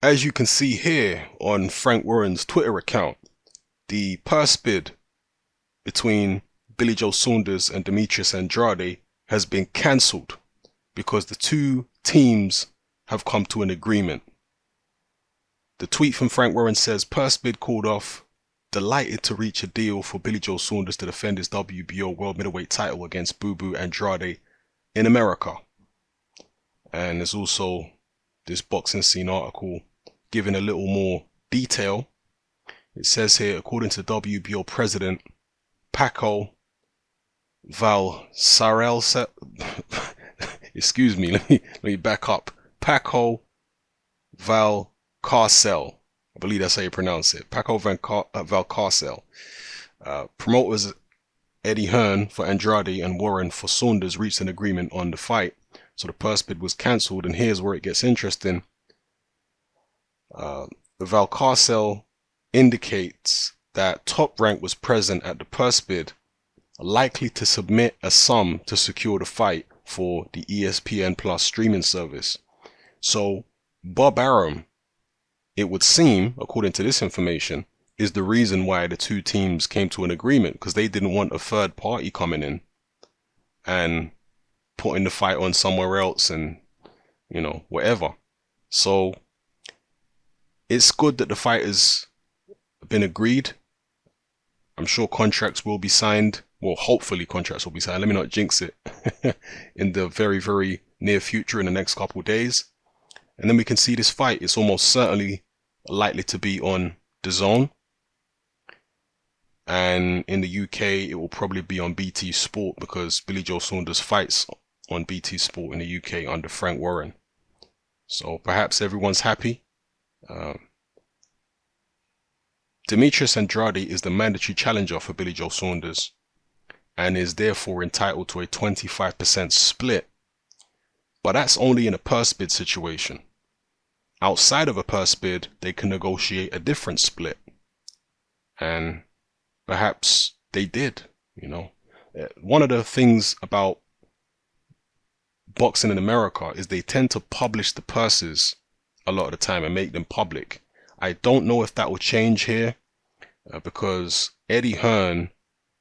as you can see here on Frank Warren's Twitter account, the purse bid between Billy Joe Saunders and Demetrius Andrade has been cancelled because the two teams have come to an agreement. The tweet from Frank Warren says, purse bid called off. Delighted to reach a deal for Billy Joe Saunders to defend his WBO World Middleweight title against Boo Boo Andrade in America. And there's also this Boxing Scene article giving a little more detail. It says here, according to WBO president Paco Valcarcel, excuse me, let me back up. Paco Valcarcel, I believe that's how you pronounce it. Paco Valcarcel. Promoters Eddie Hearn for Andrade and Warren for Saunders reached an agreement on the fight. So the purse bid was cancelled, and here's where it gets interesting. Valcarcel indicates that Top Rank was present at the purse bid, likely to submit a sum to secure the fight for the ESPN Plus streaming service. So Bob Arum, it would seem, according to this information, is the reason why the two teams came to an agreement, because they didn't want a third party coming in and putting the fight on somewhere else and, you know, whatever. So it's good that the fight has been agreed. I'm sure contracts will be signed. Well, hopefully contracts will be signed. Let me not jinx it. In the very, very near future, in the next couple of days. And then we can see this fight. It's almost certainly likely to be on DAZN. And in the UK, it will probably be on BT Sport, because Billy Joe Saunders fights on BT Sport in the UK under Frank Warren. So perhaps everyone's happy. Demetrius Andrade is the mandatory challenger for Billy Joe Saunders and is therefore entitled to a 25% split. But that's only in a purse bid situation. Outside of a purse bid, they can negotiate a different split. And perhaps they did, you know. One of the things about boxing in America is they tend to publish the purses a lot of the time and make them public. I don't know if that will change here, because Eddie Hearn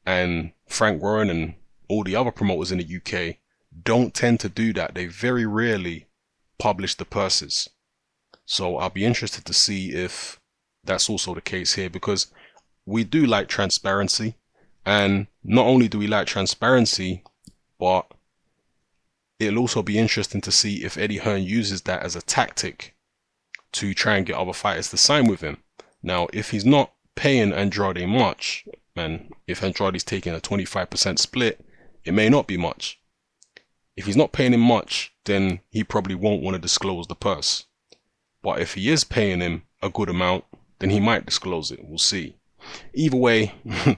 and Frank Warren and all the other promoters in the UK don't tend to do that. They very rarely publish the purses. So I'll be interested to see if that's also the case here, because we do like transparency. And not only do we like transparency, but it'll also be interesting to see if Eddie Hearn uses that as a tactic to try and get other fighters to sign with him. Now, if he's not paying Andrade much, and if Andrade's taking a 25% split, it may not be much. If he's not paying him much, then he probably won't want to disclose the purse. But if he is paying him a good amount, then he might disclose it. We'll see. Either way,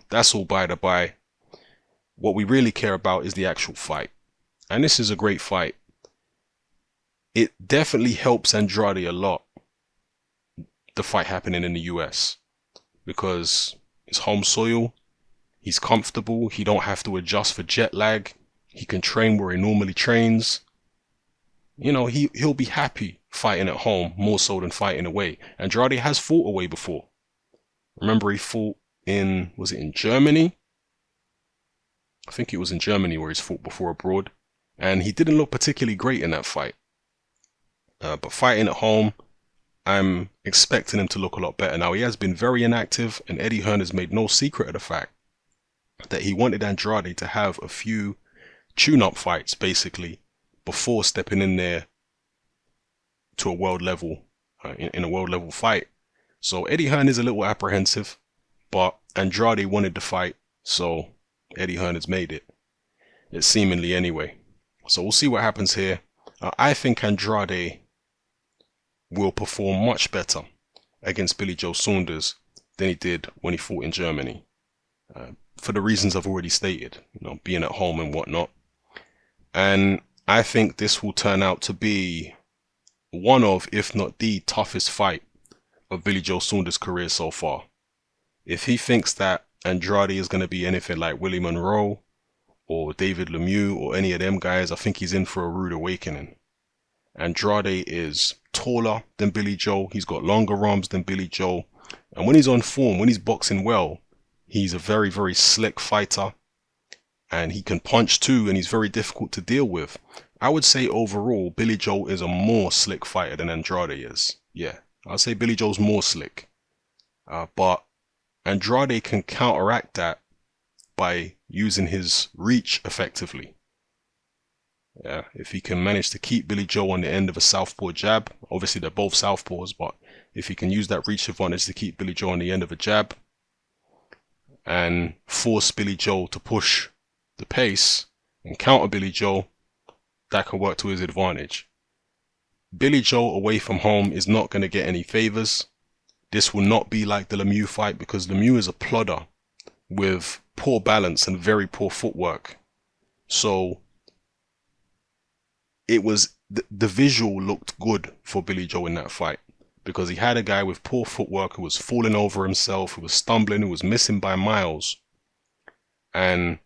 that's all by the by. What we really care about is the actual fight. And this is a great fight. It definitely helps Andrade a lot, the fight happening in the US, because it's home soil, he's comfortable, he don't have to adjust for jet lag, he can train where he normally trains. You know, he'll be happy fighting at home more so than fighting away. Andrade has fought away before. Remember, he fought in, was it in Germany? I think it was in Germany where he's fought before abroad. And he didn't look particularly great in that fight. But fighting at home, I'm expecting him to look a lot better. Now, he has been very inactive, and Eddie Hearn has made no secret of the fact that he wanted Andrade to have a few tune-up fights, basically, before stepping in there to a world level, in a world level fight. So Eddie Hearn is a little apprehensive, but Andrade wanted the fight, so Eddie Hearn has made it. It's seemingly anyway. So we'll see what happens here. I think Andrade will perform much better against Billy Joe Saunders than he did when he fought in Germany. For the reasons I've already stated, you know, being at home and whatnot. And I think this will turn out to be one of, if not the toughest fight of Billy Joe Saunders' career so far. If he thinks that Andrade is going to be anything like Willie Monroe or David Lemieux or any of them guys, I think he's in for a rude awakening. Andrade is taller than Billy Joe. He's got longer arms than Billy Joe. And when he's on form, when he's boxing well, he's a very, very slick fighter. And he can punch too, and he's very difficult to deal with. I would say overall, Billy Joe is a more slick fighter than Andrade is. Yeah, I'll say Billy Joe's more slick. But Andrade can counteract that by using his reach effectively. Yeah, if he can manage to keep Billy Joe on the end of a southpaw jab, obviously they're both southpaws, but if he can use that reach advantage to keep Billy Joe on the end of a jab and force Billy Joe to push the pace and counter Billy Joe, that can work to his advantage. Billy Joe away from home is not going to get any favors. This will not be like the Lemieux fight because Lemieux is a plodder with poor balance and very poor footwork. So it was the visual looked good for Billy Joe in that fight because he had a guy with poor footwork who was falling over himself, who was stumbling, who was missing by miles, and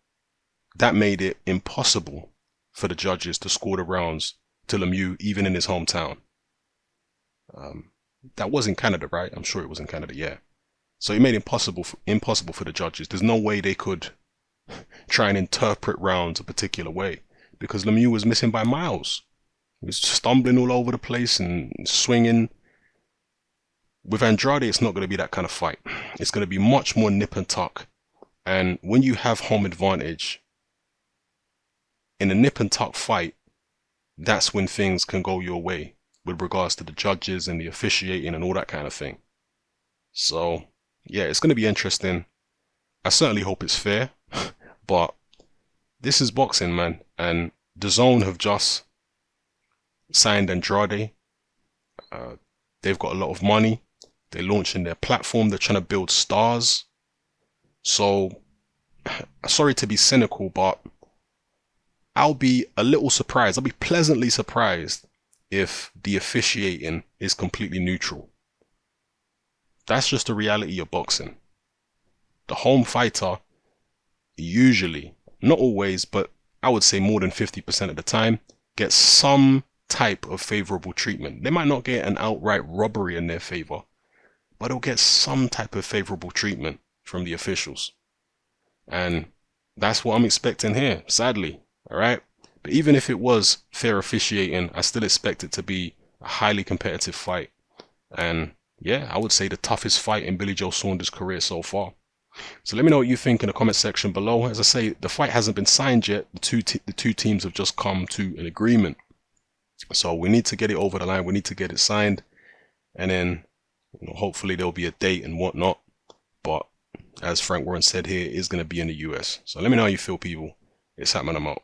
that made it impossible for the judges to score the rounds to Lemieux even in his hometown. That was in Canada, right? I'm sure it was in Canada, yeah. So it made it impossible for the judges. There's no way they could try and interpret rounds a particular way because Lemieux was missing by miles. He was stumbling all over the place and swinging. With Andrade, it's not going to be that kind of fight. It's going to be much more nip and tuck. And when you have home advantage, in a nip and tuck fight, that's when things can go your way with regards to the judges and the officiating and all that kind of thing. So, yeah, it's going to be interesting. I certainly hope it's fair, but this is boxing, man. And DAZN have just signed Andrade. They've got a lot of money. They're launching their platform. They're trying to build stars. So, sorry to be cynical, but I'll be a little surprised. I'll be pleasantly surprised if the officiating is completely neutral. That's just the reality of boxing. The home fighter usually, not always, but I would say more than 50% of the time, gets some type of favorable treatment. They might not get an outright robbery in their favor, but they'll get some type of favorable treatment from the officials. And that's what I'm expecting here, sadly. All right. But even if it was fair officiating, I still expect it to be a highly competitive fight. And yeah, I would say the toughest fight in Billy Joe Saunders' career so far. So let me know what you think in the comment section below. As I say, the fight hasn't been signed yet. The two teams have just come to an agreement. So we need to get it over the line. We need to get it signed. And then hopefully there'll be a date and whatnot. But as Frank Warren said here, it is going to be in the US. So let me know how you feel, people. It's happening. I'm out.